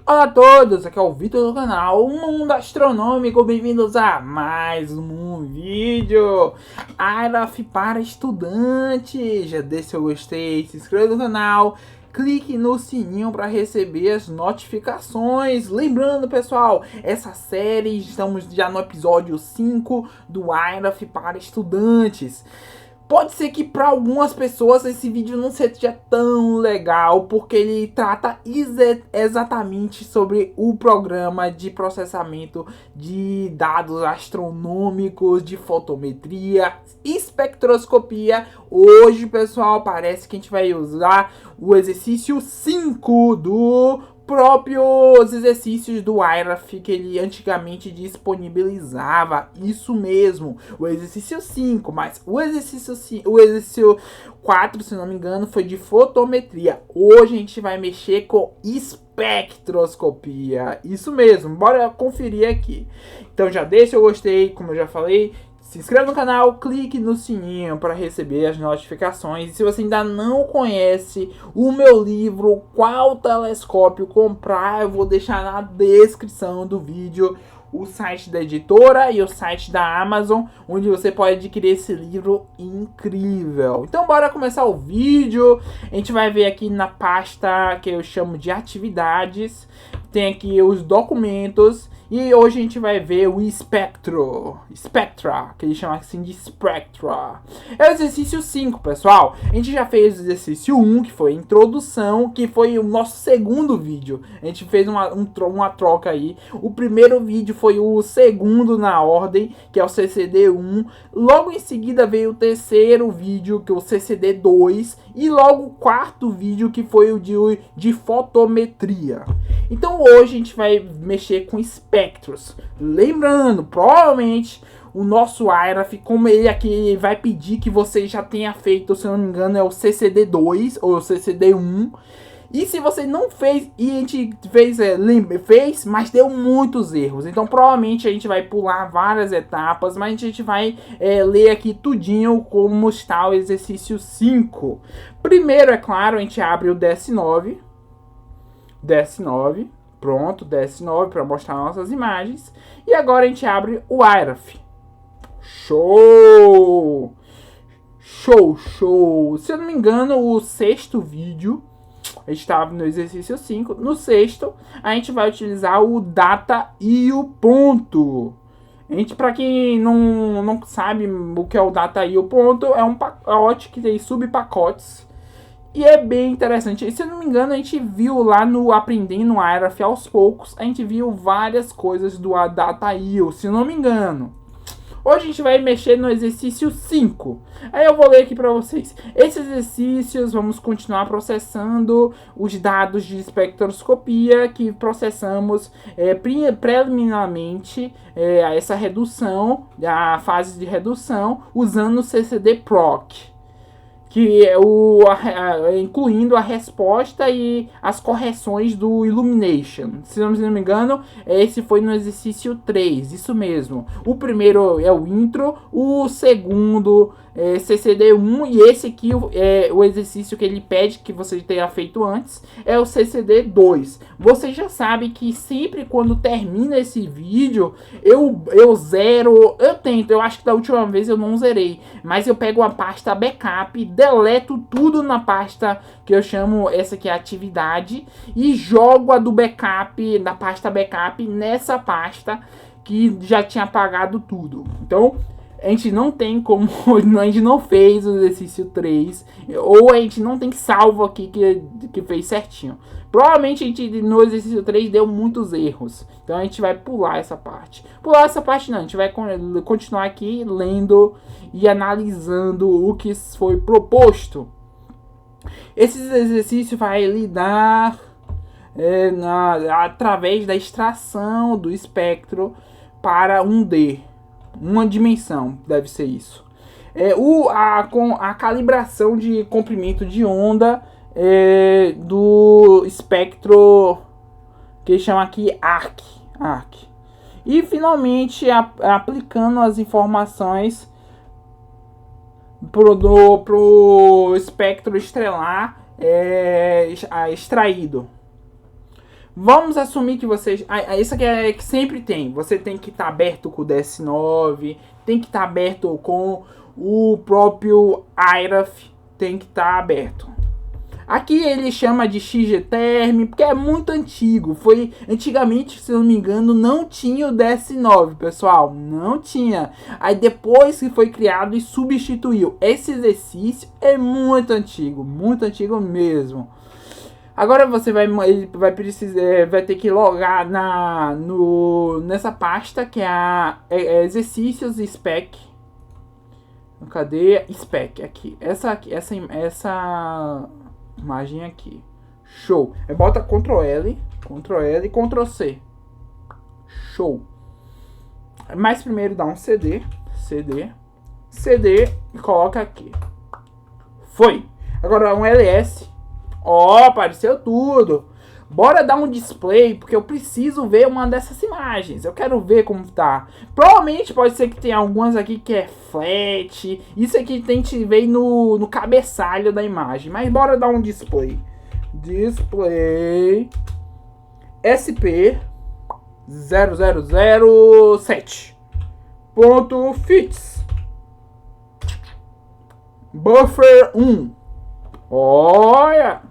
Olá a todos, aqui é o Vitor do canal Mundo Astronômico, bem-vindos a mais um vídeo IRAF para estudantes. Já deixe seu gostei, se inscreva no canal, clique no sininho para receber as notificações. Lembrando, pessoal, essa série, estamos já no episódio 5 do IRAF para estudantes. Pode ser que para algumas pessoas esse vídeo não seja tão legal, porque ele trata exatamente sobre o programa de processamento de dados astronômicos, de fotometria, espectroscopia. Hoje, pessoal, parece que a gente vai usar o exercício 5 do próprios exercícios do IRAF que ele antigamente disponibilizava. Isso mesmo, o exercício 5, mas o exercício 4, se não me engano, foi de fotometria. Hoje a gente vai mexer com espectroscopia. Isso mesmo, bora conferir aqui. Então já deixa o gostei, como eu já falei. Se inscreva no canal, clique no sininho para receber as notificações. E se você ainda não conhece o meu livro Qual Telescópio Comprar, eu vou deixar na descrição do vídeo o site da editora e o site da Amazon, onde você pode adquirir esse livro incrível. Então bora começar o vídeo. A gente vai ver aqui na pasta que eu chamo de atividades. Tem aqui os documentos. E hoje a gente vai ver o Spectra, que ele chama assim de Spectra. É o exercício 5, pessoal. A gente já fez o exercício 1, que foi a introdução, que foi o nosso segundo vídeo. A gente fez uma troca aí. O primeiro vídeo foi o segundo na ordem, que é o CCD1. Logo em seguida veio o terceiro vídeo, que é o CCD2. E logo o quarto vídeo, que foi o de fotometria. Então hoje a gente vai mexer com espectros. Lembrando, provavelmente o nosso IRAF, como ele aqui vai pedir que você já tenha feito, se não me engano, é o CCD2 ou o CCD1. E se você não fez, e a gente fez, mas deu muitos erros. Então provavelmente a gente vai pular várias etapas, mas a gente vai ler aqui tudinho como está o exercício 5. Primeiro, é claro, a gente abre o DS9. Pronto, DS9 para mostrar nossas imagens. E agora a gente abre o IRAF. Show! Show! Se eu não me engano, o sexto vídeo, a gente estava no exercício 5. No sexto, a gente vai utilizar o data e o ponto. Para quem não sabe o que é o data e o ponto, é um pacote que tem subpacotes. E é bem interessante. E, se eu não me engano, a gente viu lá no Aprendendo IRAF aos poucos, a gente viu várias coisas do DataIO, se eu não me engano. Hoje a gente vai mexer no exercício 5. Aí eu vou ler aqui para vocês. Esses exercícios, vamos continuar processando os dados de espectroscopia que processamos preliminarmente essa redução, a fase de redução, usando o CCD-PROC. Que é incluindo a resposta e as correções do Illumination. Se não me engano, esse foi no exercício 3, isso mesmo. O primeiro é o intro, o segundo é CCD1 e esse aqui é o exercício que ele pede que você tenha feito antes, é o CCD2. Você já sabe que sempre quando termina esse vídeo, eu zero, eu acho que da última vez eu não zerei, mas eu pego a pasta backup, deleto tudo na pasta que eu chamo, essa aqui é a atividade, e jogo a do backup, da pasta backup, nessa pasta que já tinha apagado tudo. Então a gente não tem como, a gente não fez o exercício 3, ou a gente não tem salvo aqui que fez certinho. Provavelmente a gente no exercício 3 deu muitos erros, então a gente vai pular essa parte. Pular essa parte não, a gente vai continuar aqui lendo e analisando o que foi proposto. Esse exercício vai lidar através da extração do espectro para 1D. Uma dimensão, deve ser isso. Com a calibração de comprimento de onda do espectro que chama aqui ARC. E finalmente aplicando as informações pro espectro estelar extraído. Vamos assumir que vocês... isso aqui é que sempre tem. Você tem que estar aberto com o DS9, tem que estar aberto com o próprio IRAF, tem que estar aberto. Aqui ele chama de XGTerm, porque é muito antigo. Foi antigamente, se eu não me engano, não tinha o DS9, pessoal. Não tinha. Aí depois que foi criado e substituiu. Esse exercício é muito antigo mesmo. Agora você ele vai precisar, vai ter que logar nessa pasta que é a exercícios spec. Cadê? Spec aqui. Essa imagem aqui. Show. Aí bota Ctrl L e Ctrl C. Show. Mas primeiro dá um CD e coloca aqui. Foi. Agora um LS. Ó, apareceu tudo. Bora dar um display, porque eu preciso ver uma dessas imagens. Eu quero ver como tá. Provavelmente pode ser que tenha algumas aqui que é flat. Isso aqui tem que ver no cabeçalho da imagem. Mas bora dar um display. Display SP 0007 ponto fits buffer 1. Olha.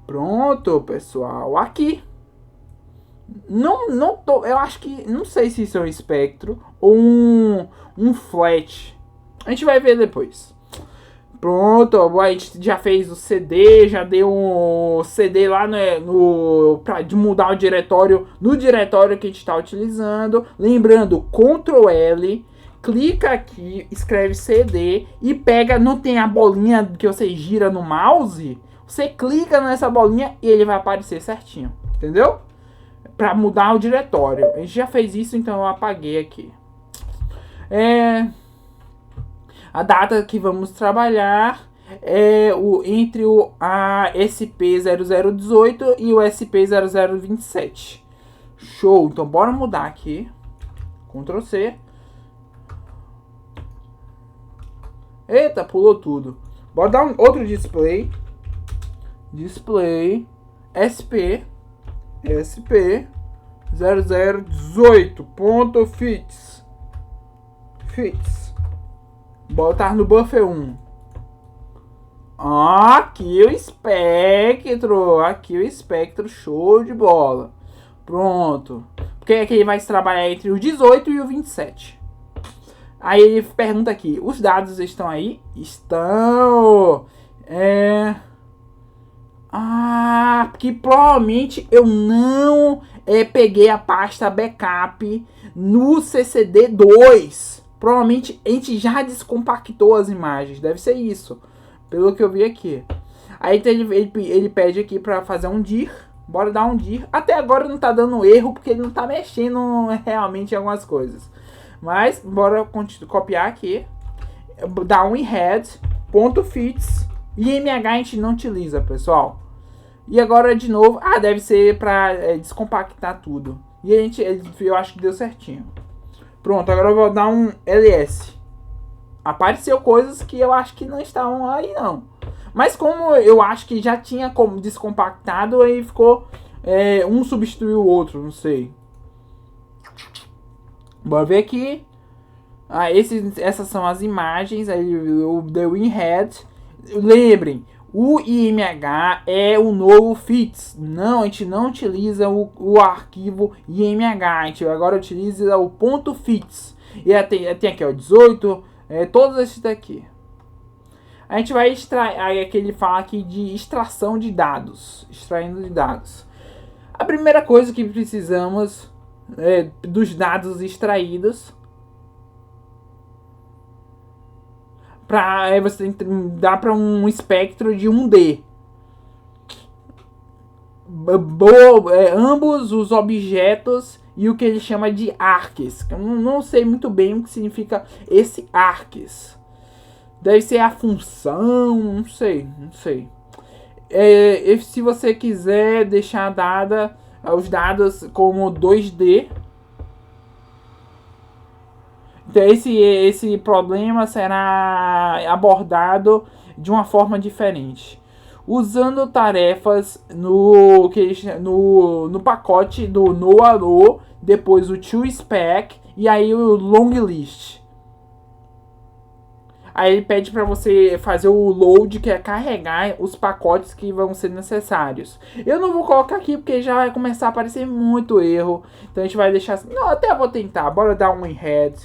Pronto, pessoal. Aqui. Eu acho que... Não sei se isso é um espectro ou um flat. A gente vai ver depois. Pronto. A gente já fez o CD. Já deu um CD lá de mudar o diretório. No diretório que a gente está utilizando. Lembrando, Ctrl L. Clica aqui, escreve CD e pega... Não tem a bolinha que você gira no mouse? Você clica nessa bolinha e ele vai aparecer certinho, entendeu? Para mudar o diretório. A gente já fez isso, então eu apaguei aqui. A data que vamos trabalhar é entre a SP0018 e o SP0027. Show! Então bora mudar aqui. Ctrl C. Eita, pulou tudo. Bora dar um outro display. Display SP 0018.fits botar no buffer 1. Aqui o espectro, show de bola. Pronto. Porque aqui ele vai trabalhar entre o 18 e o 27. Aí ele pergunta aqui, os dados estão aí? Estão. Porque provavelmente eu não peguei a pasta backup no CCD2. Provavelmente a gente já descompactou as imagens. Deve ser isso, pelo que eu vi aqui. Aí ele pede aqui para fazer um dir. Bora dar um dir. Até agora não tá dando erro, porque ele não tá mexendo realmente em algumas coisas. Mas bora copiar aqui. Dar um head.fits. IMH a gente não utiliza, pessoal. E agora de novo, deve ser para descompactar tudo. E eu acho que deu certinho. Pronto, agora eu vou dar um ls. Apareceu coisas que eu acho que não estavam aí não. Mas como eu acho que já tinha como descompactado, aí ficou um substituiu o outro, não sei. Bora ver aqui. Essas são as imagens. Aí o The WinRAR. Lembrem, o IMH é o novo FITS. Não, a gente não utiliza o arquivo IMH. A gente agora utiliza o .fits. E tem aqui, ó, 18. Todos esses daqui. A gente vai extrair. Aí aqui ele fala aqui de extração de dados. Extraindo de dados. A primeira coisa que precisamos dos dados extraídos. Você tem que dar para um espectro de 1D. Ambos os objetos e o que ele chama de arcs. Eu não sei muito bem o que significa esse arcs. Deve ser a função, não sei. Se você quiser deixar os dados como 2D, então esse problema será abordado de uma forma diferente. usando tarefas no pacote do NoAro, depois o toSpec e aí o long list. Aí ele pede para você fazer o load, que é carregar os pacotes que vão ser necessários. Eu não vou colocar aqui porque já vai começar a aparecer muito erro. Então a gente vai deixar assim. Não, até vou tentar. Bora dar um in head.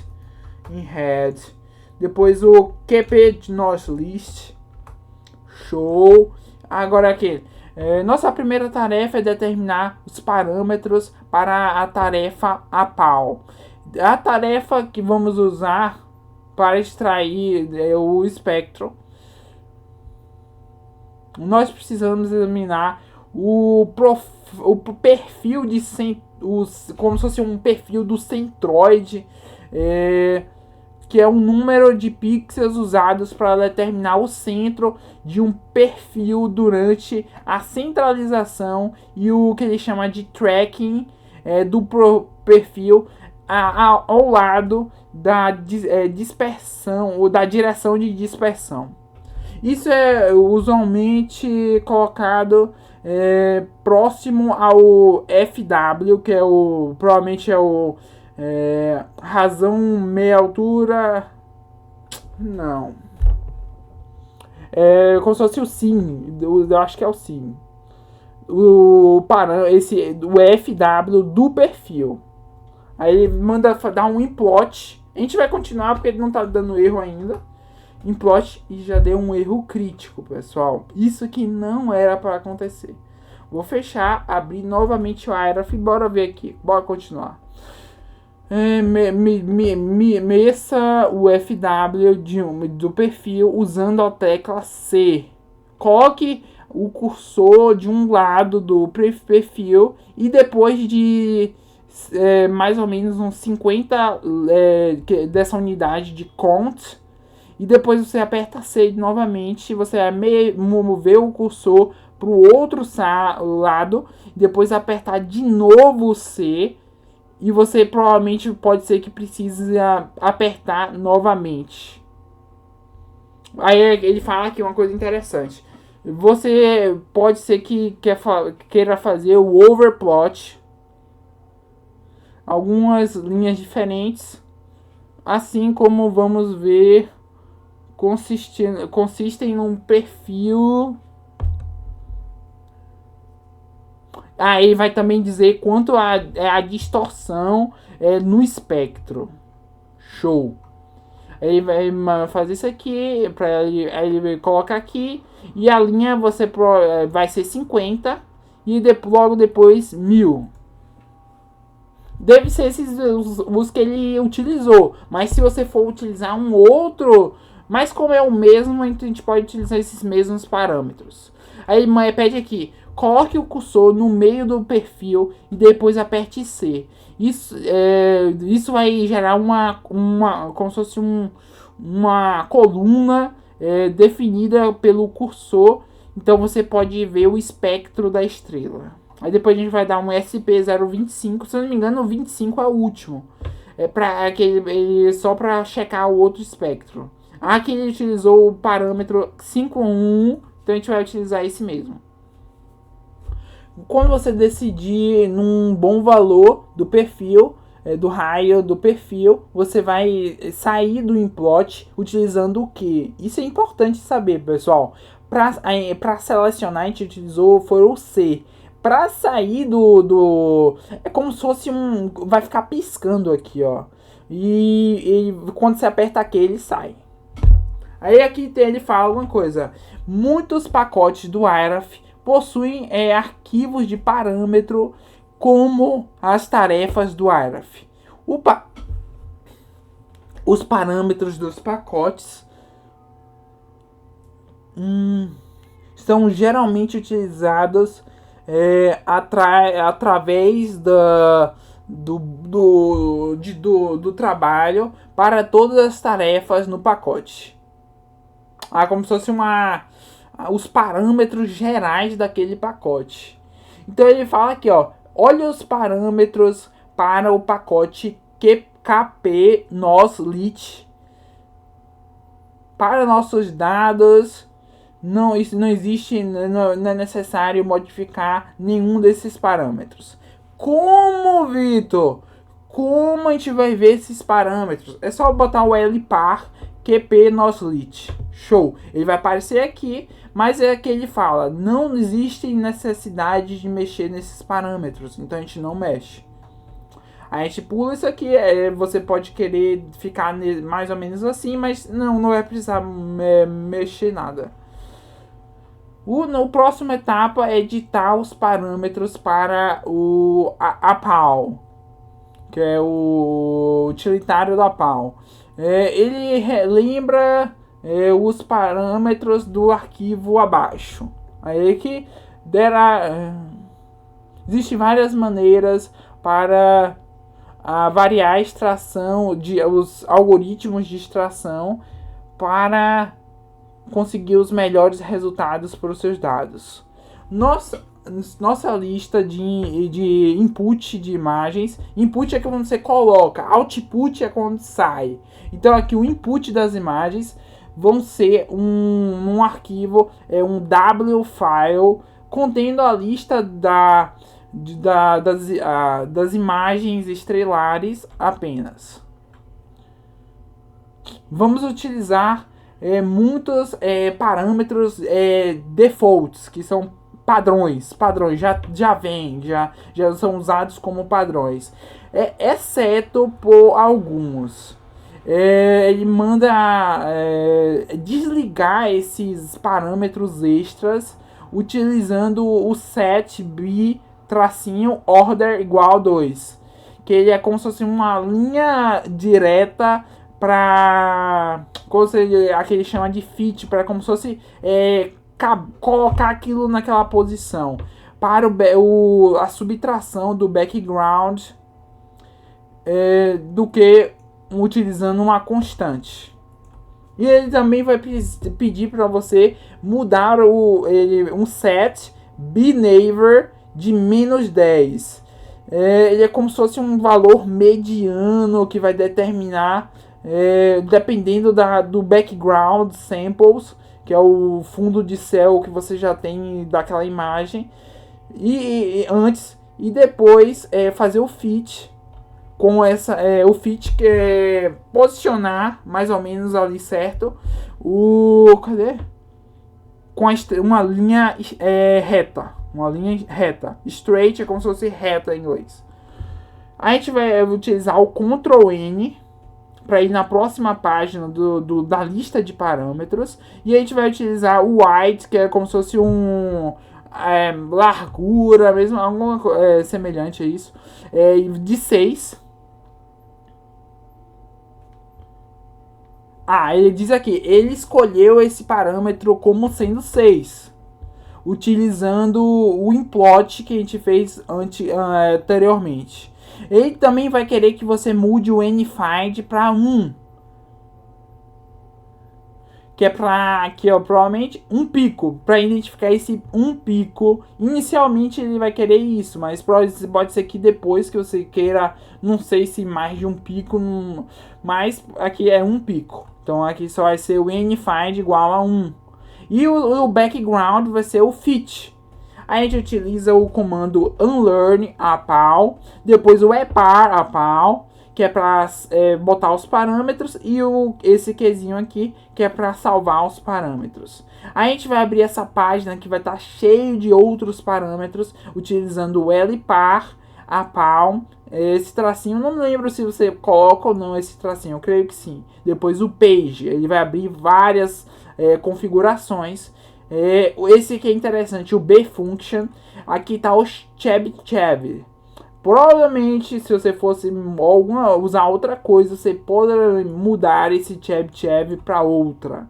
Depois o QP de nosso list. Show. Agora aqui. Nossa primeira tarefa é determinar os parâmetros para a tarefa APAL. A tarefa que vamos usar para extrair o espectro, nós precisamos examinar o perfil de como se fosse um perfil do centroide, que é um número de pixels usados para determinar o centro de um perfil durante a centralização e o que ele chama de tracking do perfil ao lado da dispersão ou da direção de dispersão. Isso é usualmente colocado próximo ao FW, que é provavelmente é o razão meia altura. Não. Como se fosse o SIM. Eu acho que é o SIM. O FW do perfil. Aí ele manda dar um implot. A gente vai continuar porque ele não tá dando erro ainda. Implot e já deu um erro crítico, pessoal. Isso que não era para acontecer. Vou fechar, abrir novamente o Aerof. Bora ver aqui. Bora continuar. Meça o FW do perfil usando a tecla C. Coloque o cursor de um lado do perfil e depois de mais ou menos uns 50 dessa unidade de count, e depois você aperta C novamente, você vai mover o cursor para o outro lado, depois apertar de novo C, e você provavelmente pode ser que precise apertar novamente. Aí ele fala aqui uma coisa interessante. Você pode ser que queira fazer o overplot, algumas linhas diferentes, assim como vamos ver, consistem num perfil. Aí vai também dizer quanto a distorção no espectro. Show. Ele vai fazer isso aqui, ele coloca aqui, e a linha vai ser 50 e logo depois 1000. Deve ser esses os que ele utilizou. Mas se você for utilizar um outro, mas como é o mesmo, a gente pode utilizar esses mesmos parâmetros. Aí ele pede aqui, coloque o cursor no meio do perfil e depois aperte C. Isso vai gerar como se fosse uma coluna definida pelo cursor. Então você pode ver o espectro da estrela. Aí depois a gente vai dar um SP025, se eu não me engano o 25 é o último. Só para checar o outro espectro. Aqui ele utilizou o parâmetro 5.1, então a gente vai utilizar esse mesmo. Quando você decidir num bom valor do perfil, do raio do perfil, você vai sair do implot utilizando o que? Isso é importante saber, pessoal. Para selecionar a gente utilizou foi o C. Para sair é como se fosse vai ficar piscando aqui, ó. E quando você aperta aqui, ele sai. Aí aqui ele fala alguma coisa. Muitos pacotes do Aerof possuem arquivos de parâmetro como as tarefas do Aerof. Os parâmetros dos pacotes são geralmente utilizados através do trabalho para todas as tarefas no pacote. Como se fosse os parâmetros gerais daquele pacote. Então ele fala aqui, ó, olha os parâmetros para o pacote KP NOS Lit para nossos dados Não, isso não existe, não é necessário modificar nenhum desses parâmetros. Como, Vitor? Como a gente vai ver esses parâmetros? É só botar o LPAR QP Noslit. Show. Ele vai aparecer aqui, mas é que ele fala, não existe necessidade de mexer nesses parâmetros, então a gente não mexe. A gente pula isso aqui, você pode querer ficar mais ou menos assim, mas não vai precisar mexer nada. No próxima etapa é editar os parâmetros para a PAL, que é o utilitário da PAL. Ele lembra os parâmetros do arquivo abaixo. Aí que existem várias maneiras para variar a extração, os algoritmos de extração para conseguir os melhores resultados para os seus dados. Nossa lista de input de imagens. Input é quando você coloca, output é quando sai. Então aqui o input das imagens vão ser um arquivo, um W file contendo a lista das imagens estrelares apenas. Vamos utilizar muitos parâmetros defaults, que são padrões já são usados como padrões, exceto por alguns. Ele manda desligar esses parâmetros extras utilizando o set b order igual 2, que ele é como se fosse uma linha direta para aquele chama de fit, para como se fosse colocar aquilo naquela posição para a subtração do background do que utilizando uma constante. E ele também vai pedir para você mudar um set bneighbor de -10. Ele é como se fosse um valor mediano que vai determinar, dependendo do background samples, que é o fundo de céu que você já tem daquela imagem, e antes e depois fazer o fit com o fit que é posicionar mais ou menos ali certo cadê? Com uma linha reta. Uma linha reta. Straight é como se fosse reta em inglês. A gente vai utilizar o Ctrl N para ir na próxima página da lista de parâmetros. E a gente vai utilizar o Width, que é como se fosse largura, mesmo alguma semelhante a isso, de 6. Ele diz aqui, ele escolheu esse parâmetro como sendo 6, utilizando o implot que a gente fez anteriormente. Ele também vai querer que você mude o nfind para 1, que é provavelmente um pico, para identificar esse um pico. Inicialmente ele vai querer isso, mas pode ser que depois que você queira, não sei se mais de um pico, mas aqui é um pico. Então aqui só vai ser o nfind igual a 1. E o background vai ser o fit. A gente utiliza o comando unlearn apal, depois o epar apal, que é para botar os parâmetros, e esse quezinho aqui, que é para salvar os parâmetros. A gente vai abrir essa página que vai estar cheio de outros parâmetros, utilizando o lpar apal, esse tracinho, não me lembro se você coloca ou não esse tracinho, eu creio que sim. Depois o page, ele vai abrir várias configurações. Esse aqui é interessante, o bfunction. Aqui está o chebchev. Provavelmente, se você fosse usar outra coisa, você poderia mudar esse chebchev para outra.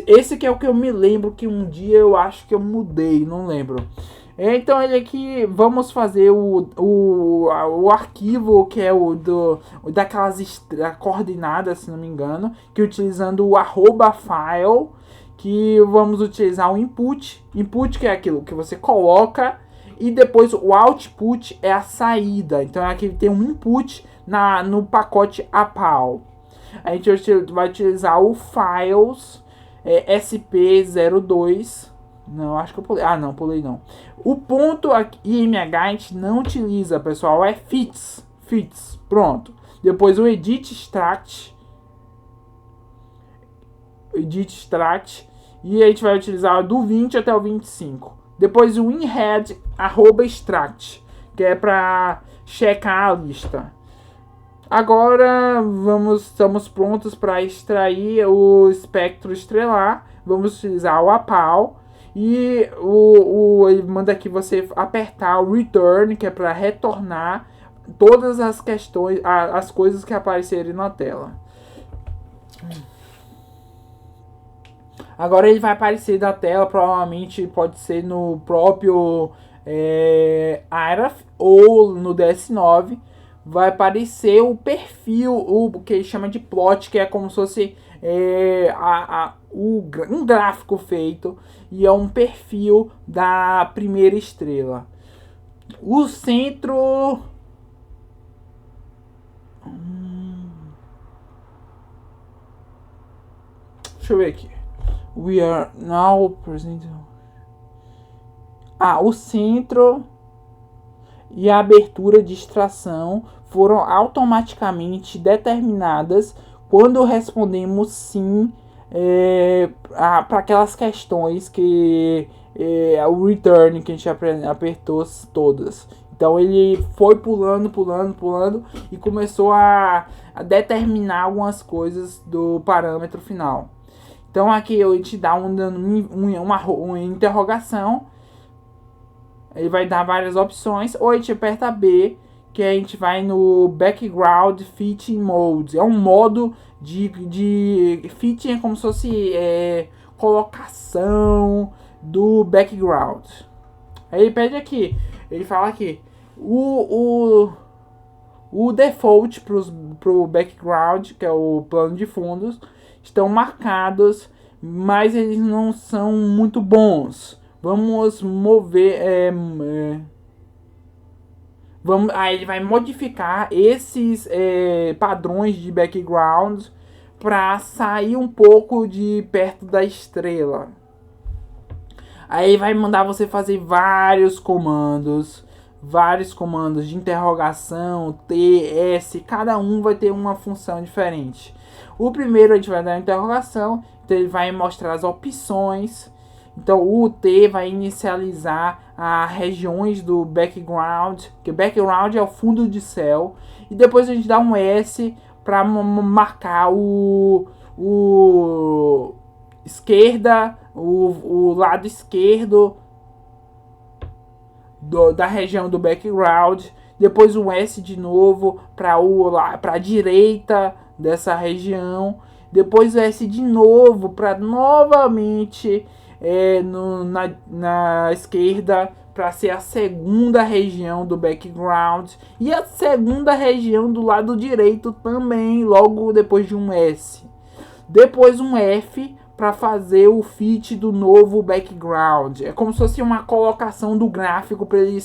Esse que é o que eu me lembro que um dia eu acho que eu mudei, não lembro. Então ele aqui, vamos fazer o arquivo que é daquelas coordenadas, se não me engano, que utilizando o @file, que vamos utilizar o input que é aquilo que você coloca, e depois o output é a saída. Então aqui tem um input no pacote apal. A gente vai utilizar o files SP02. Não, acho que eu pulei. Ah, não, pulei não. O ponto aqui, IMH a gente não utiliza, pessoal, é fits. Pronto. Depois o edit extract. E a gente vai utilizar do 20 até o 25. Depois o inhead @extract, que é para checar a lista. Agora estamos prontos para extrair o espectro estrelar. Vamos utilizar o APAL. E ele manda aqui você apertar o return, que é para retornar todas as questões, as coisas que aparecerem na tela. Agora ele vai aparecer da tela, provavelmente pode ser no próprio IRAF ou no DS9. Vai aparecer o perfil, o que ele chama de plot, que é como se fosse um gráfico feito, e é um perfil da primeira estrela. O centro... Deixa eu ver aqui. We are now presenting... o centro e a abertura de extração foram automaticamente determinadas quando respondemos sim para aquelas questões que o return que a gente apertou todas. Então ele foi pulando e começou a determinar algumas coisas do parâmetro final. Então aqui eu te dá uma interrogação. Ele vai dar várias opções. Ou a gente aperta B, que a gente vai no Background Fitting Mode. É um modo de fitting, é como se fosse colocação do background. Aí ele pede aqui, ele fala aqui, o default pro background, que é o plano de fundos, estão marcados, mas eles não são muito bons. Vamos mover... aí ele vai modificar esses padrões de background para sair um pouco de perto da estrela. Aí vai mandar você fazer vários comandos de interrogação, TS, cada um vai ter uma função diferente. O primeiro a gente vai dar a interrogação, então ele vai mostrar as opções. Então o T vai inicializar as regiões do background, que o background é o fundo de céu, e depois a gente dá um S para marcar o esquerda, o lado esquerdo da região do background, depois um S de novo para a direita dessa região, depois o S de novo para novamente na esquerda para ser a segunda região do background, e a segunda região do lado direito também, logo depois de um S. Depois um F para fazer o fit do novo background. É como se fosse uma colocação do gráfico para ele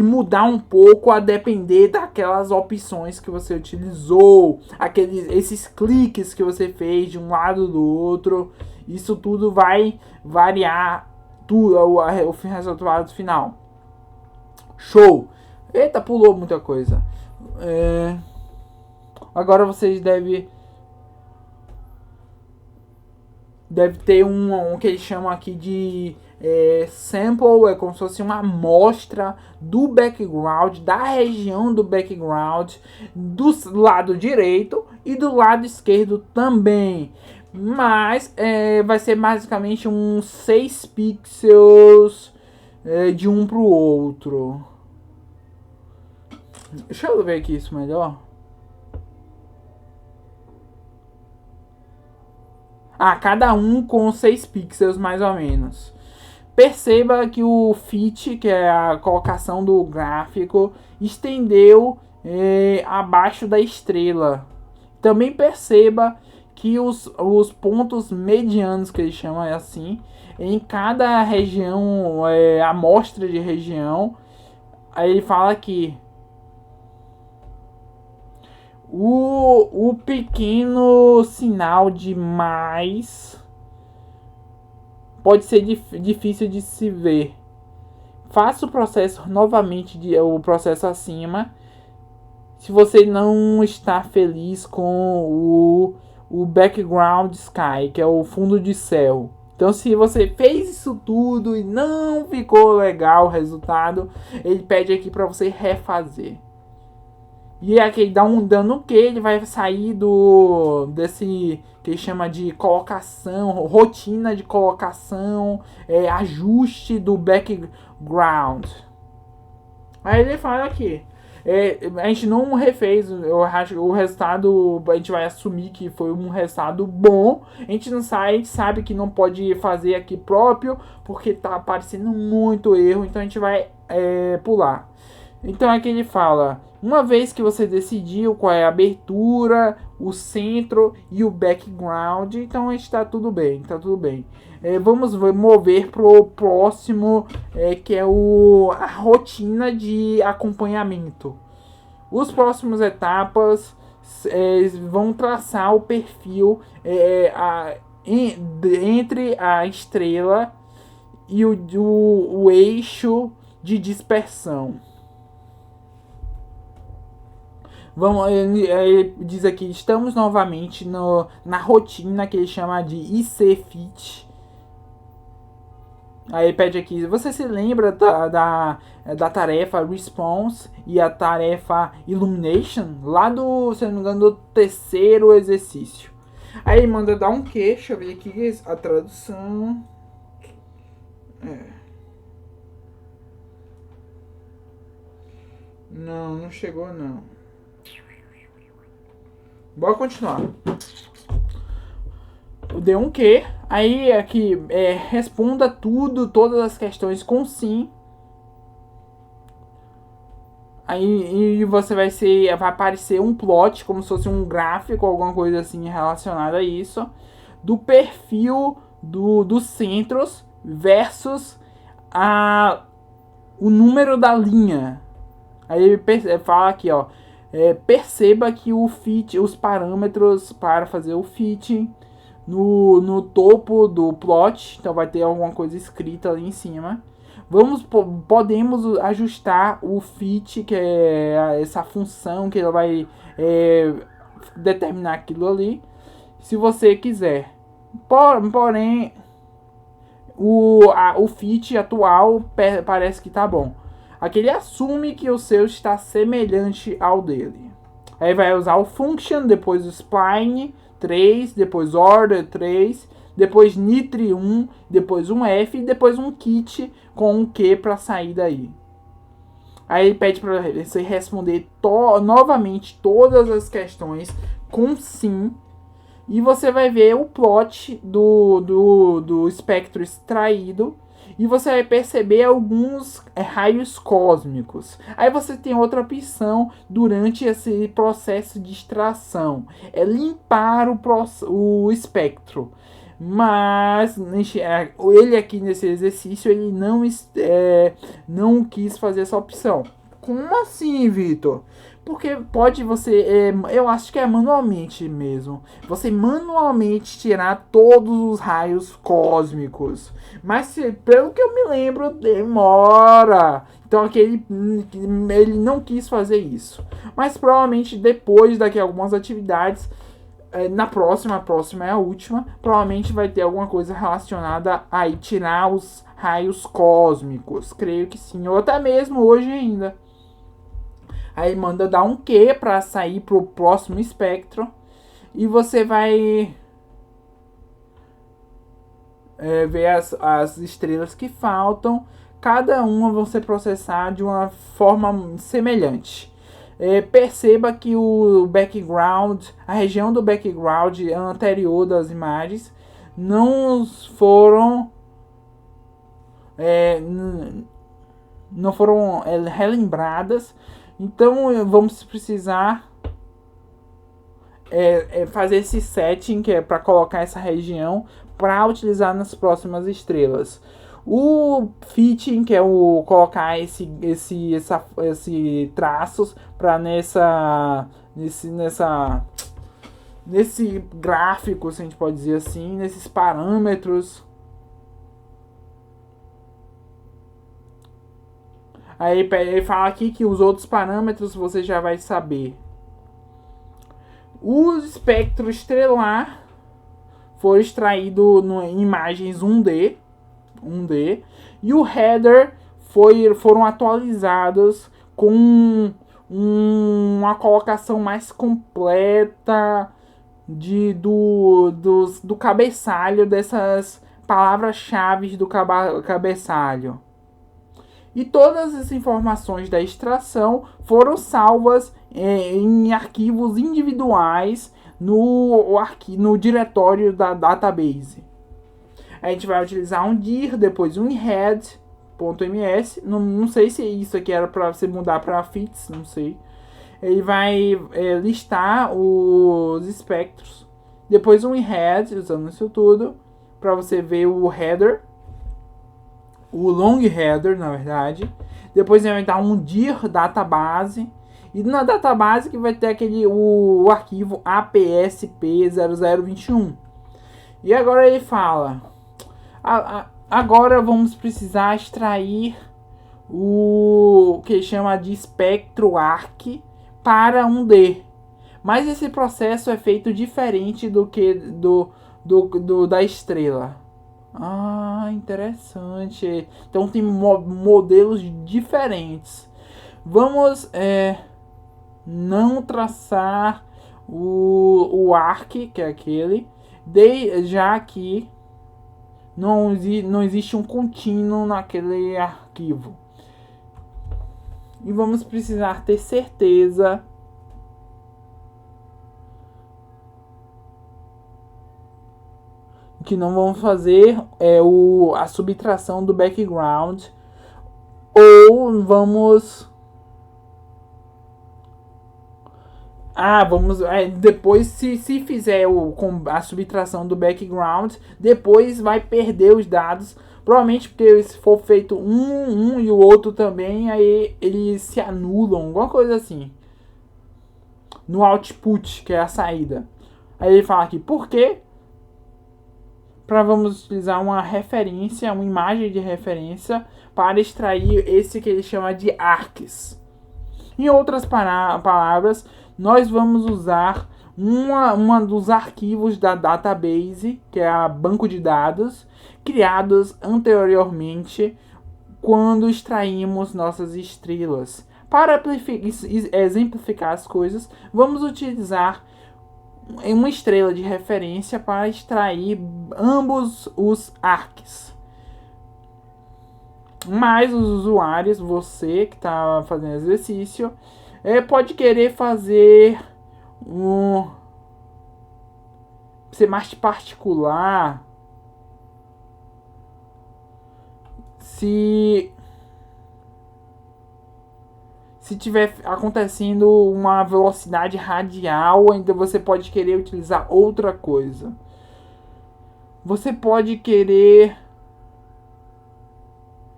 mudar um pouco a depender daquelas opções que você utilizou, esses cliques que você fez de um lado do outro. Isso tudo vai variar o resultado final. Show! Eita, pulou muita coisa. Agora vocês devem ter um que eles chamam aqui de sample, é como se fosse uma amostra do background, da região do background, do lado direito e do lado esquerdo também. Mas vai ser basicamente uns 6 pixels de um para o outro. Deixa eu ver aqui isso melhor. Cada um com 6 pixels mais ou menos. Perceba que o fit, que é a colocação do gráfico, estendeu abaixo da estrela. Também perceba que os pontos medianos, que eles chamam assim, em cada região, amostra de região, aí ele fala que O pequeno sinal de mais pode ser difícil de se ver. Faça o processo novamente, o processo acima, se você não está feliz com o background sky, que é o fundo de céu. Então, se você fez isso tudo e não ficou legal o resultado, ele pede aqui para você refazer. E aqui ele dá um dano que ele vai sair desse que ele chama de colocação, rotina de colocação, ajuste do background. Aí ele fala aqui. A gente não refez, eu acho, o resultado, a gente vai assumir que foi um resultado bom. A gente não sabe, a gente sabe que não pode fazer aqui próprio, porque tá aparecendo muito erro, então a gente vai pular. Então aqui ele fala, uma vez que você decidiu qual é a abertura, o centro e o background, então está tudo bem, tá tudo bem. Vamos mover pro próximo, que é a rotina de acompanhamento. Os próximos etapas vão traçar o perfil entre a estrela e o eixo de dispersão. Ele diz aqui, estamos novamente na rotina que ele chama de IC-FIT. Aí pede aqui, você se lembra da tarefa Response e a tarefa Illumination? Lá se não me engano, do terceiro exercício. Aí ele manda dar um que, deixa eu ver aqui a tradução. Não chegou não. Bora continuar. Deu um que. Aí aqui responda todas as questões com sim. Aí você vai aparecer um plot, como se fosse um gráfico, alguma coisa assim relacionada a isso, do perfil dos centros versus o número da linha. Aí ele fala aqui, ó, perceba que os parâmetros para fazer o fitting no topo do plot, então vai ter alguma coisa escrita ali em cima. Podemos ajustar o fit, que é essa função que ela vai determinar aquilo ali, se você quiser. Porém, o fit atual parece que tá bom. Aqui ele assume que o seu está semelhante ao dele. Aí vai usar o function, depois o spline 3, depois order 3, depois nitri 1, depois um F e depois um kit com um Q para sair daí. Aí ele pede para você responder novamente todas as questões com sim. E você vai ver o plot do espectro extraído. E você vai perceber alguns raios cósmicos. Aí você tem outra opção durante esse processo de extração. É limpar o espectro. Mas ele aqui nesse exercício ele não quis fazer essa opção. Como assim, Vitor? Porque eu acho que é manualmente mesmo. Você manualmente tirar todos os raios cósmicos. Mas pelo que eu me lembro, demora. Então aqui ele não quis fazer isso. Mas provavelmente depois daqui a algumas atividades, na próxima, a próxima é a última, provavelmente vai ter alguma coisa relacionada a tirar os raios cósmicos. Creio que sim. Ou até mesmo hoje ainda. Aí manda dar um Q para sair pro próximo espectro. E você vai ver as estrelas que faltam. Cada uma vão ser processadas de uma forma semelhante. Perceba que o background, a região do background anterior das imagens não foram relembradas. Então vamos precisar fazer esse setting, que é para colocar essa região para utilizar nas próximas estrelas. O fitting, que é colocar esse traços para nesse gráfico, se a gente pode dizer assim, nesses parâmetros. Aí ele fala aqui que os outros parâmetros você já vai saber. O espectro estelar foi extraído em imagens 1D, e o header foram atualizados com uma colocação mais completa do cabeçalho, dessas palavras-chave do cabeçalho. E todas as informações da extração foram salvas em arquivos individuais no diretório da database. A gente vai utilizar um dir, depois um head.ms. Não sei se isso aqui era para você mudar para fits, não sei. Ele vai listar os espectros. Depois um head, usando isso tudo, para você ver o header. O long header, na verdade. Depois ele vai dar um dir database. E na database que vai ter o arquivo APSP0021. E agora ele fala: agora vamos precisar extrair o que chama de espectro ARC para um D. Mas esse processo é feito diferente do que da estrela. Interessante. Então tem modelos diferentes. Vamos não traçar o ARC, que é aquele, já que não existe um contínuo naquele arquivo. E vamos precisar ter certeza que não vamos fazer a subtração do background, ou vamos depois se fizer a subtração do background, depois vai perder os dados, provavelmente porque se for feito um e o outro também, aí eles se anulam, alguma coisa assim, no output, que é a saída. Aí ele fala aqui, por quê? Vamos utilizar uma referência, uma imagem de referência para extrair esse que ele chama de arcs. Em outras palavras, nós vamos usar uma dos arquivos da database, que é a banco de dados, criados anteriormente quando extraímos nossas estrelas. Para exemplificar as coisas, vamos utilizar uma estrela de referência para extrair ambos os arcs. Mas os usuários, você que está fazendo exercício, pode querer fazer ser mais particular. Se tiver acontecendo uma velocidade radial, ainda você pode querer utilizar outra coisa. Você pode querer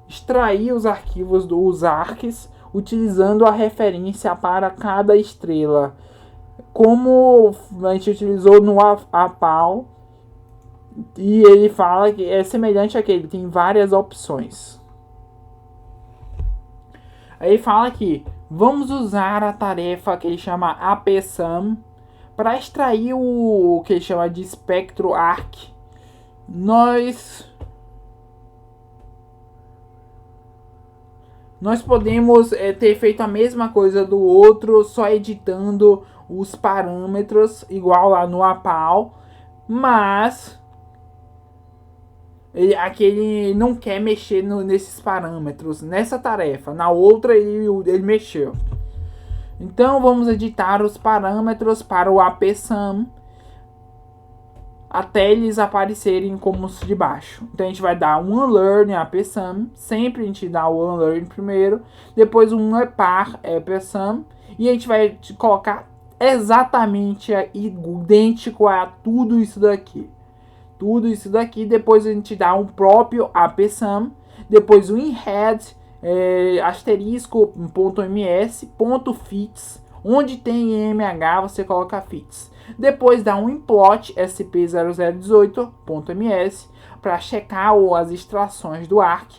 extrair os arquivos dos arcs utilizando a referência para cada estrela, como a gente utilizou no APAL, e ele fala que é semelhante àquele, tem várias opções. Aí ele fala que vamos usar a tarefa que ele chama APSum para extrair o que ele chama de espectro ARC. Nós podemos ter feito a mesma coisa do outro, só editando os parâmetros, igual lá no APAL, mas ele não quer mexer nesses parâmetros, nessa tarefa. Na outra ele mexeu. Então vamos editar os parâmetros para o APSum até eles aparecerem como os de baixo. Então a gente vai dar um unlearn APSum, sempre a gente dá o unlearn primeiro, depois um upar APSum, e a gente vai colocar exatamente idêntico a tudo isso daqui. Depois a gente dá um próprio APSum, depois um head asterisco .ms, .fits, Onde tem EMH, você coloca FITS. Depois dá um import sp0018.ms para checar as extrações do ARC.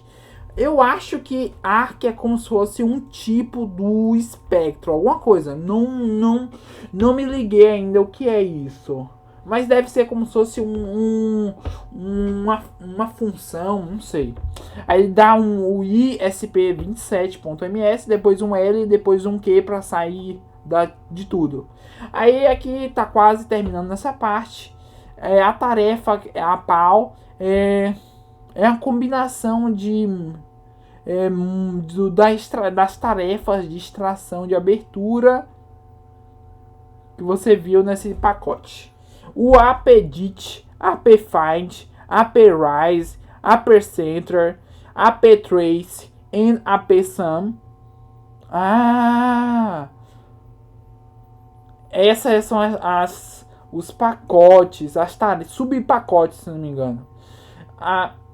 Eu acho que ARC é como se fosse um tipo do espectro, alguma coisa. Não me liguei ainda o que é isso. Mas deve ser como se fosse uma função, não sei. Aí dá o ISP27.ms, depois um L, depois um Q para sair de tudo. Aí aqui tá quase terminando nessa parte. A tarefa, a PAL, é a combinação das tarefas de extração de abertura que você viu nesse pacote. O AppEdit, AppFind, AppRise, AppCenter, AppTrace e AppSum. Essas são os pacotes, subpacotes, se não me engano.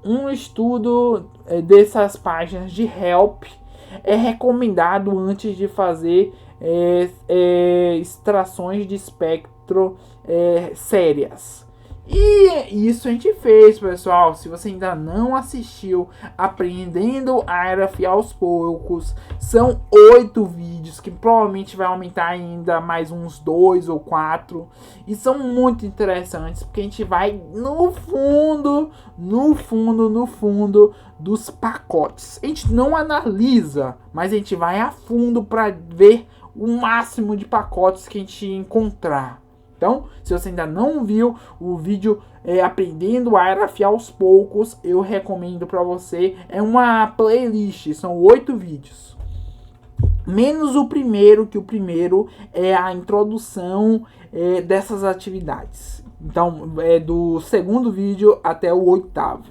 Um estudo dessas páginas de help é recomendado antes de fazer extrações de espectro sérias. E isso a gente fez, pessoal. Se você ainda não assistiu Aprendendo Airaf aos poucos, são 8 vídeos que provavelmente vai aumentar ainda mais uns 2 ou 4. E são muito interessantes, porque a gente vai no fundo dos pacotes. A gente não analisa, mas a gente vai a fundo para ver o máximo de pacotes que a gente encontrar. Então, se você ainda não viu o vídeo Aprendendo Airaf aos poucos, eu recomendo para você. É uma playlist, são 8 vídeos. Menos o primeiro, que o primeiro é a introdução dessas atividades. Então, é do segundo vídeo até o 8º.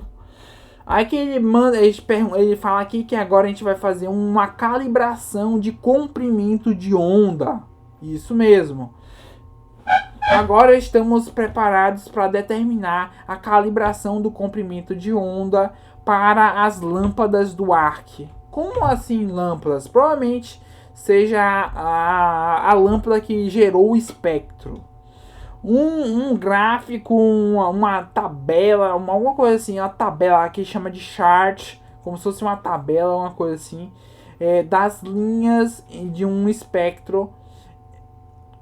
Aí que ele fala aqui que agora a gente vai fazer uma calibração de comprimento de onda. Isso mesmo. Agora estamos preparados para determinar a calibração do comprimento de onda para as lâmpadas do ARC. Como assim lâmpadas? Provavelmente seja a lâmpada que gerou o espectro. Um gráfico, uma tabela, alguma coisa assim, uma tabela que chama de chart, como se fosse uma tabela, uma coisa assim, das linhas de um espectro.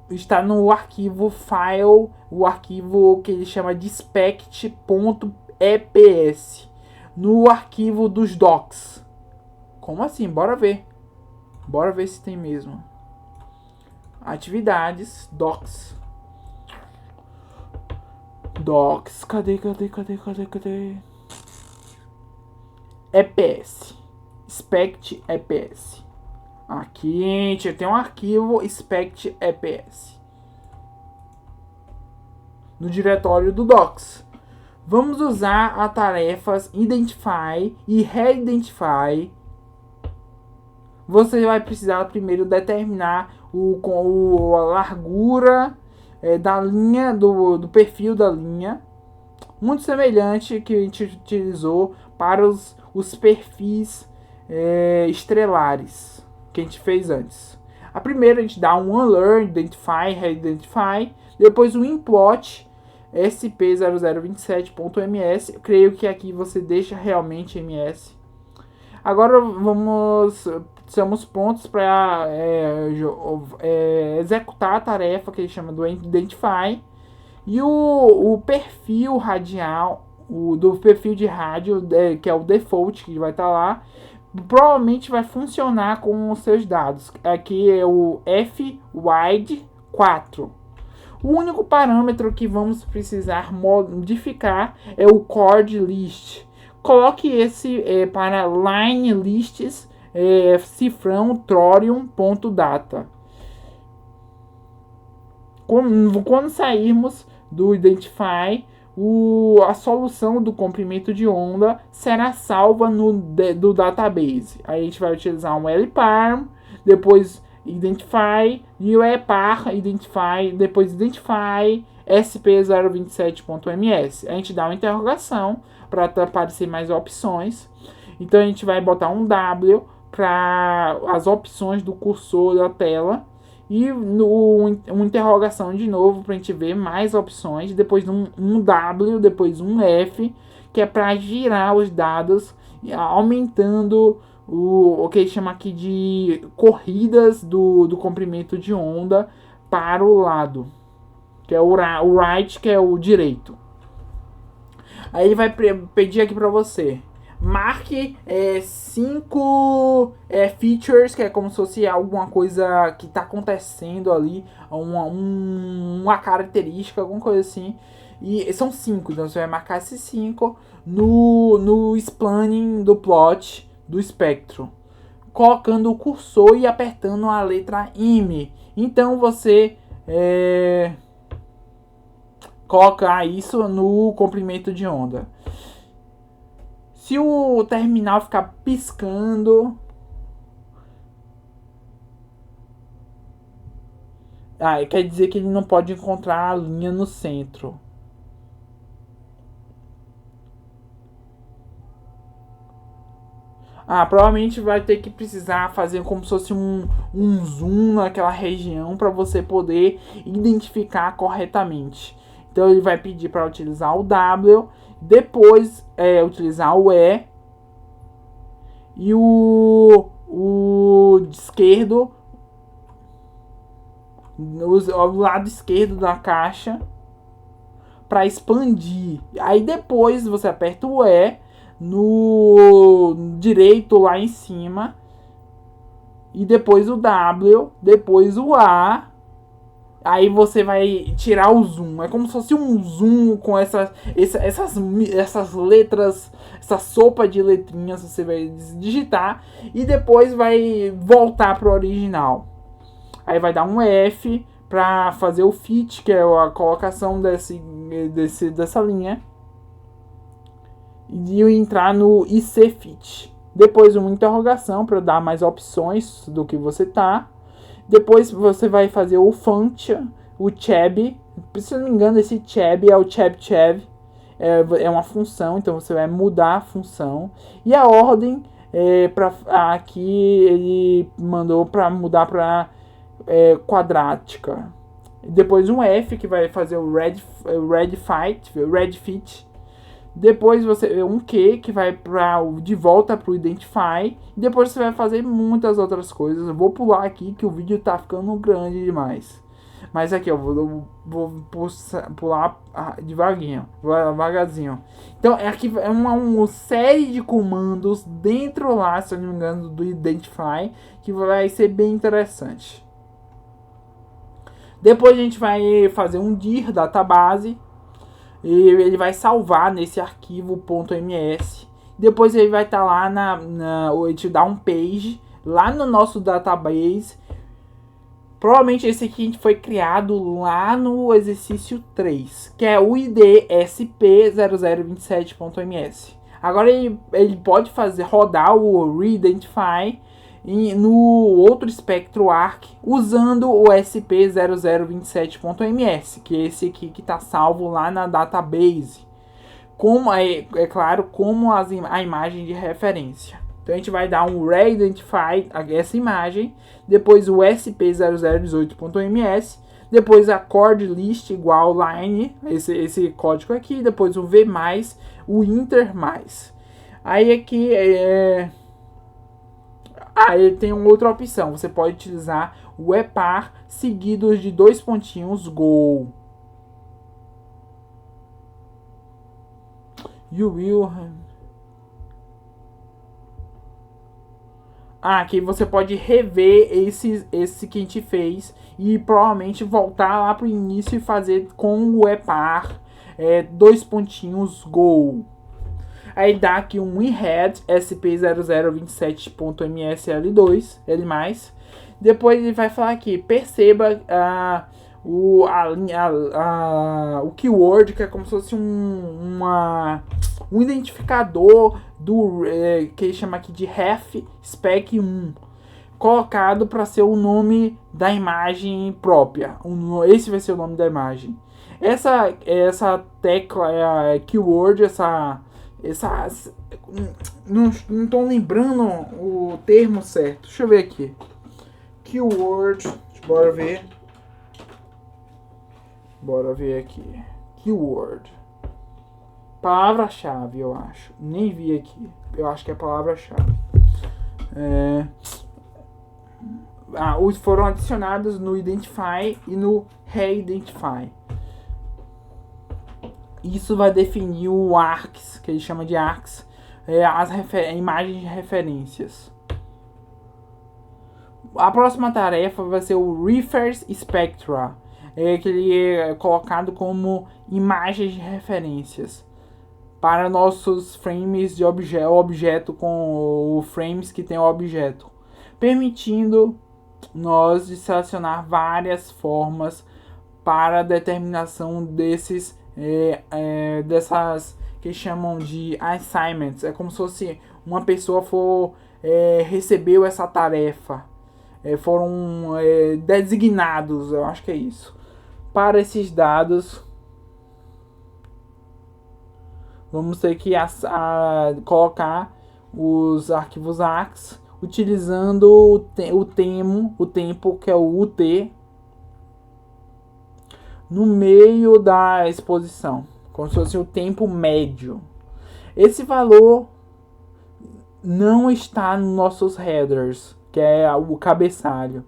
Está no arquivo file, o arquivo que ele chama de spect.eps, no arquivo dos docs. Como assim? Bora ver se tem mesmo. Atividades, docs, cadê? EPS, spect EPS. Aqui, gente, tem um arquivo spect EPS no diretório do docs. Vamos usar as tarefas identify e reidentify. Você vai precisar primeiro determinar a largura da linha, do perfil da linha, muito semelhante que a gente utilizou para os perfis estrelares que a gente fez antes. A primeira a gente dá um unlearn, identify, reidentify, depois um import sp0027.ms. Eu creio que aqui você deixa realmente ms. Agora estamos prontos para executar a tarefa que ele chama do identify, e o perfil radial, do perfil de rádio, que é o default que vai estar lá, provavelmente vai funcionar com os seus dados. Aqui é o FWIDE4. O único parâmetro que vamos precisar modificar é o chord list. Coloque esse para line lists cifrão thorium.data. Quando sairmos do identify, a solução do comprimento de onda será salva do database. Aí a gente vai utilizar um lparm, depois identify, e o epar identify, depois identify sp027.ms. A gente dá uma interrogação para aparecer mais opções. Então a gente vai botar um W para as opções do cursor da tela, E uma interrogação de novo para a gente ver mais opções. Depois um W, depois um F, que é para girar os dados, aumentando o que chama aqui de corridas do comprimento de onda para o lado, que é o right, que é o direito. Aí ele vai pedir aqui para você: marque 5 features, que é como se fosse alguma coisa que está acontecendo ali, uma característica, alguma coisa assim. E são 5, então você vai marcar esses 5 no spanning do plot do espectro, colocando o cursor e apertando a letra M. Então você colocar isso no comprimento de onda. Se o terminal ficar piscando, quer dizer que ele não pode encontrar a linha no centro. Provavelmente vai ter que precisar fazer como se fosse um zoom naquela região para você poder identificar corretamente. Então ele vai pedir para utilizar o W, depois utilizar o E e o esquerdo, o lado esquerdo da caixa, para expandir. Aí depois você aperta o E no direito lá em cima, e depois o W, depois o A. Aí você vai tirar o zoom. É como se fosse um zoom com essas letras, essa sopa de letrinhas. Você vai digitar e depois vai voltar pro original. Aí vai dar um F para fazer o fit, que é a colocação dessa linha, e entrar no IC fit. Depois uma interrogação para dar mais opções do que você tá. Depois você vai fazer o function, o chab. Se não me engano, esse chab é o chab. É uma função, então você vai mudar a função. E a ordem, aqui ele mandou para mudar para quadrática. Depois um F, que vai fazer o red fit. Depois você um Q, que vai de volta para o Identify. Depois você vai fazer muitas outras coisas. Eu vou pular aqui que o vídeo tá ficando grande demais. Mas aqui eu vou pular devagarzinho. Então aqui é uma série de comandos dentro lá, se eu não me engano, do Identify, que vai ser bem interessante. Depois a gente vai fazer um dir database. E ele vai salvar nesse arquivo .ms. Depois ele vai estar lá ele te dá um page lá no nosso database. Provavelmente esse aqui foi criado lá no exercício 3, que é o ID SP0027.ms. Agora ele pode rodar o Reidentify no outro espectro ARC usando o SP0027.ms, que é esse aqui que está salvo lá na database, como claro, como a imagem de referência. Então a gente vai dar um Reidentify essa imagem, depois o SP0018.ms, depois a chord list igual line, esse código aqui, depois o V+, o inter mais. Aí aqui ele tem uma outra opção. Você pode utilizar o EPAR seguidos de 2 pontinhos go. You will. Aqui você pode rever esse que a gente fez e provavelmente voltar lá pro início e fazer com o EPAR 2 pontinhos go. Aí dá aqui um WinRed SP0027.msl2, L+. Depois ele vai falar aqui, perceba o keyword, que é como se fosse um identificador que ele chama aqui de ref spec 1, colocado para ser o nome da imagem própria. Esse vai ser o nome da imagem. Essa tecla, keyword, não estou lembrando o termo certo. Deixa eu ver aqui. Keyword. Deixa eu Bora ver. Bora ver aqui. Keyword. Palavra-chave, eu acho. Nem vi aqui. Eu acho que é palavra-chave. Os foram adicionados no Identify e no Re-Identify. Isso vai definir o ARCs, que ele chama de ARCs, as imagens de referências. A próxima tarefa vai ser o Reference Spectra, que ele é colocado como imagens de referências para nossos frames de objeto com frames que tem o objeto, permitindo nós de selecionar várias formas para a determinação dessas que chamam de assignments. É como se fosse uma pessoa recebeu essa tarefa, foram designados, eu acho que é isso. Para esses dados, vamos ter que colocar os arquivos ARCs utilizando o tempo, que é o UT, no meio da exposição, como se fosse o tempo médio. Esse valor não está nos nossos headers, que é o cabeçalho.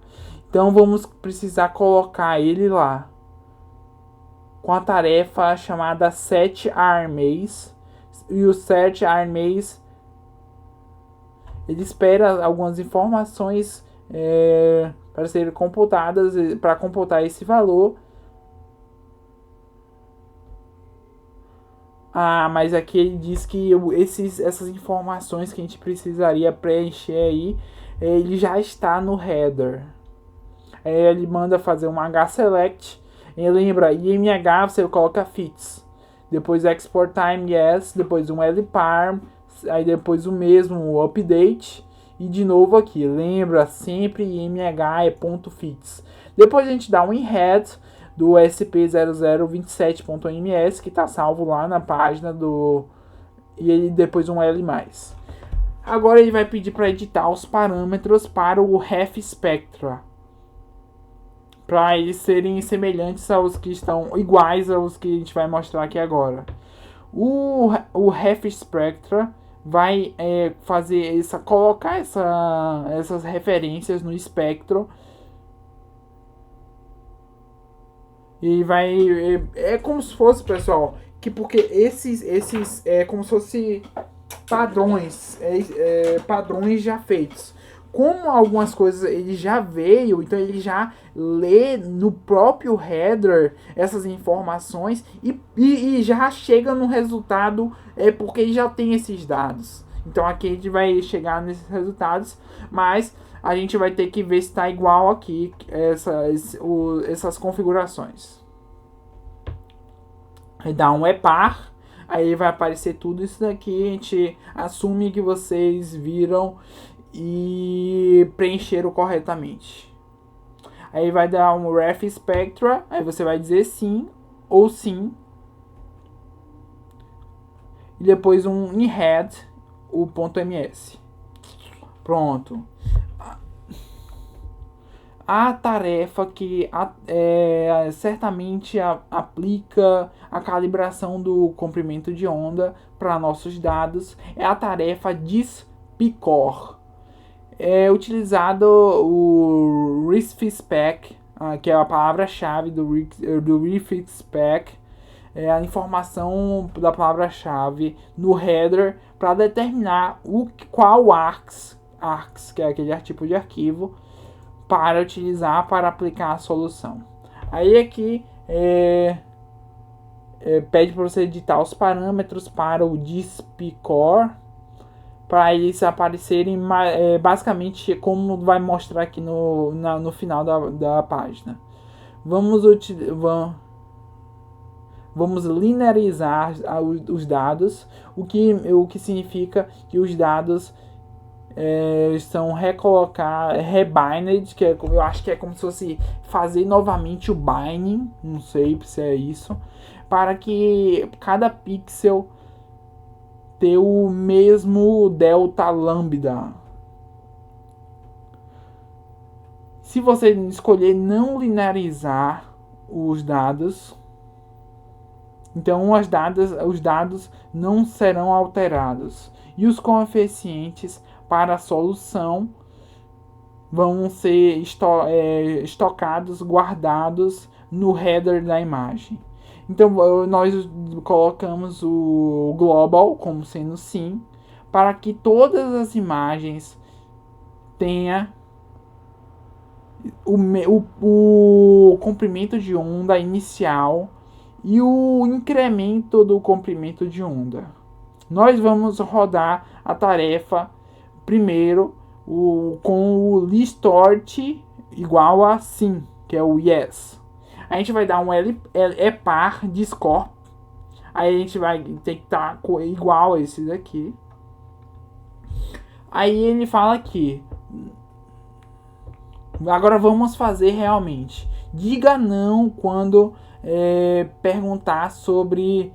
Então vamos precisar colocar ele lá com a tarefa chamada setRmaze. E o setRmaze ele espera algumas informações para serem computadas, para computar esse valor. Mas aqui ele diz que essas informações que a gente precisaria preencher aí, ele já está no header. Ele manda fazer um hselect. E lembra, IMH você coloca fits. Depois export time yes, depois um lparm, aí depois o mesmo update. E de novo aqui, lembra, sempre IMH é .fits. Depois a gente dá um inhead do SP0027.ms, que está salvo lá na página do... E ele depois um L+. Agora ele vai pedir para editar os parâmetros para o RefSpectra, para eles serem semelhantes aos que estão iguais aos que a gente vai mostrar aqui agora. O RefSpectra vai colocar essas referências no espectro. E vai... É como se fosse, pessoal, porque esses é como se fosse padrões, padrões já feitos. Como algumas coisas ele já veio, então ele já lê no próprio header essas informações e já chega no resultado, porque ele já tem esses dados. Então aqui a gente vai chegar nesses resultados, mas a gente vai ter que ver se está igual aqui essas configurações. Aí dá um epar, aí vai aparecer tudo isso daqui, a gente assume que vocês viram e preencheram corretamente. Aí vai dar um RefSpectra, aí você vai dizer sim ou sim. E depois um inhead, o .ms. Pronto. A tarefa que certamente aplica a calibração do comprimento de onda para nossos dados é a tarefa DISPICOR. É utilizado o RefSpec, que é a palavra-chave do RefSpec, a informação da palavra-chave no header para determinar qual ARCs, que é aquele tipo de arquivo, para utilizar para aplicar a solução. Aí aqui pede para você editar os parâmetros para o DISPICOR, para eles aparecerem basicamente como vai mostrar aqui no final da página. Vamos linearizar os dados, o que significa que os dados são rebined, que eu acho que é como se fosse fazer novamente o binding, não sei se é isso, para que cada pixel ter o mesmo delta lambda. Se você escolher não linearizar os dados, então os dados não serão alterados. E os coeficientes para a solução vão ser estocados, guardados no header da imagem. Então nós colocamos o global como sendo sim, para que todas as imagens tenha o comprimento de onda inicial e o incremento do comprimento de onda. Nós vamos rodar a tarefa primeiro com o listort igual a sim, que é o yes. A gente vai dar um par de score. Aí a gente vai ter que estar igual a esse daqui. Aí ele fala aqui. Agora vamos fazer realmente. Diga não quando perguntar sobre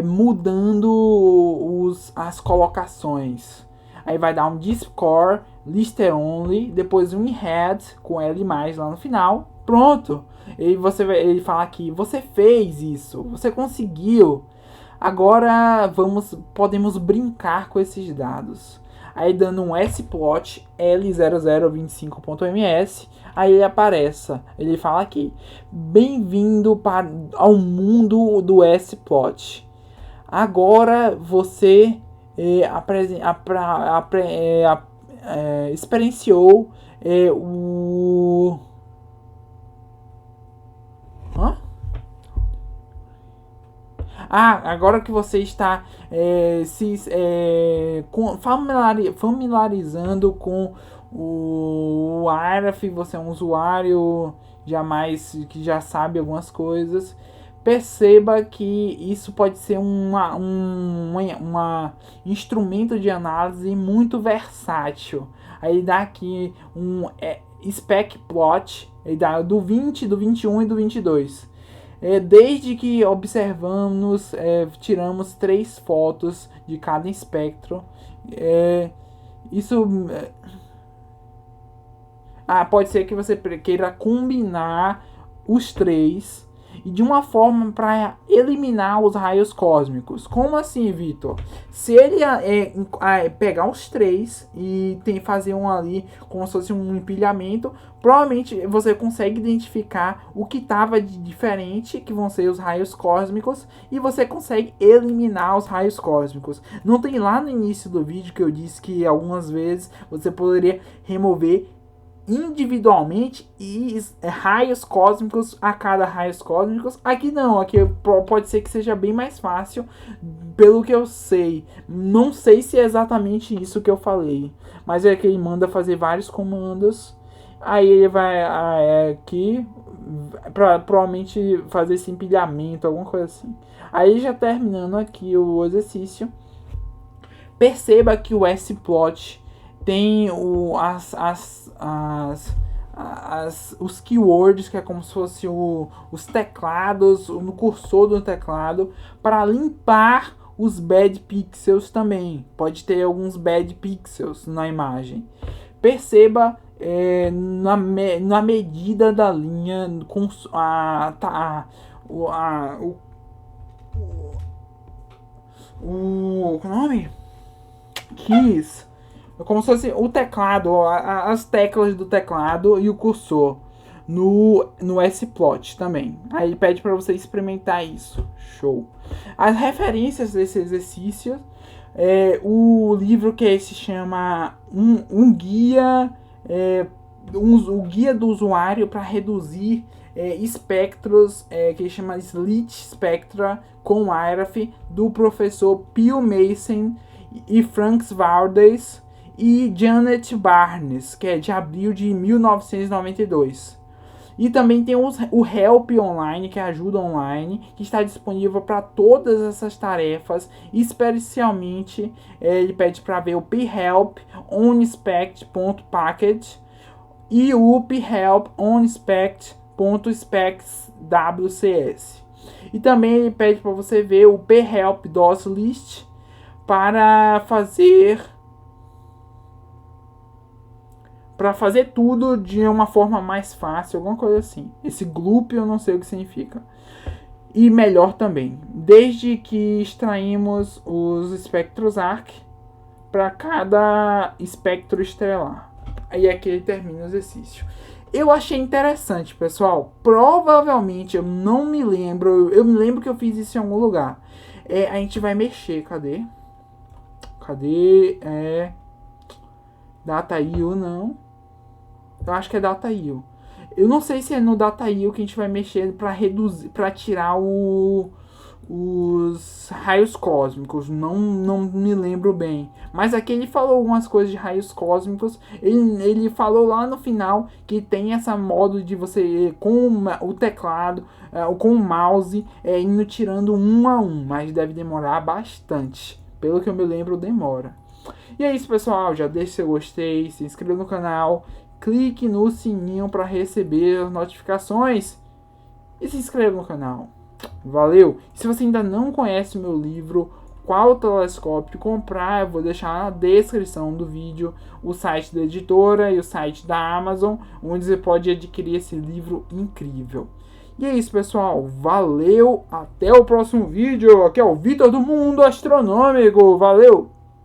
mudando as colocações. Aí vai dar um discore, lister only, depois um head com L+, lá no final. Pronto. Ele fala aqui, você fez isso, você conseguiu. Agora podemos brincar com esses dados. Aí dando um splot L0025.ms, aí ele aparece, ele fala aqui, bem-vindo ao mundo do splot. Agora você experienciou o... agora que você está familiarizando com o Iraf, você é um usuário que já sabe algumas coisas, perceba que isso pode ser um instrumento de análise muito versátil. Aí dá aqui um spec plot, ele dá do 20, do 21 e do 22. Desde que observamos, tiramos 3 fotos de cada espectro. Isso pode ser que você queira combinar os 3 e de uma forma para eliminar os raios cósmicos. Como assim, Vitor? Se ele pegar os 3 e fazer um ali como se fosse um empilhamento, provavelmente você consegue identificar o que estava de diferente, que vão ser os raios cósmicos, e você consegue eliminar os raios cósmicos. Não tem lá no início do vídeo que eu disse que algumas vezes você poderia remover individualmente e raios cósmicos a cada raios cósmicos. Aqui não, aqui pode ser que seja bem mais fácil, pelo que eu sei. Não sei se é exatamente isso que eu falei, mas é que ele manda fazer vários comandos. Aí ele vai aqui para provavelmente fazer esse empilhamento, alguma coisa assim. Aí já terminando aqui o exercício, perceba que o splot tem os keywords, que é como se fosse os teclados, no cursor do teclado, para limpar os bad pixels também. Pode ter alguns bad pixels na imagem. Perceba na medida da linha com o nome? Keys. Como se fosse o teclado, as teclas do teclado e o cursor no splot também. Aí pede para você experimentar isso. Show. As referências desse exercício o livro que se chama um guia, o guia do usuário para reduzir espectros, que chama Slit Spectra com Iraf, do professor Phil Mason e Frank Valdes e Janet Barnes, que é de abril de 1992. E também tem o Help Online, que é ajuda online, que está disponível para todas essas tarefas. Especialmente, ele pede para ver o phelp onspect.package e o phelp onspect.specswcs. E também ele pede para você ver o phelp doslist para fazer para fazer tudo de uma forma mais fácil, alguma coisa assim. Esse gloop eu não sei o que significa. E melhor também, desde que extraímos os espectros arc para cada espectro estrelar. Aí aqui ele termina o exercício. Eu achei interessante, pessoal. Provavelmente, eu não me lembro. Eu me lembro que eu fiz isso em algum lugar. A gente vai mexer. Cadê? Data.io, não. Eu acho que é Data.io. Eu não sei se é no Data.io que a gente vai mexer para reduzir, para tirar os raios cósmicos. Não me lembro bem. Mas aqui ele falou algumas coisas de raios cósmicos. Ele falou lá no final que tem essa modo de você, com o teclado, com o mouse, indo tirando um a um. Mas deve demorar bastante. Pelo que eu me lembro, demora. E é isso, pessoal. Já deixe seu gostei, se inscreva no canal, clique no sininho para receber as notificações e se inscreva no canal. Valeu! Se você ainda não conhece o meu livro Qual Telescópio Comprar, eu vou deixar na descrição do vídeo o site da editora e o site da Amazon, onde você pode adquirir esse livro incrível. E é isso, pessoal. Valeu! Até o próximo vídeo. Aqui é o Vitor do Mundo Astronômico. Valeu!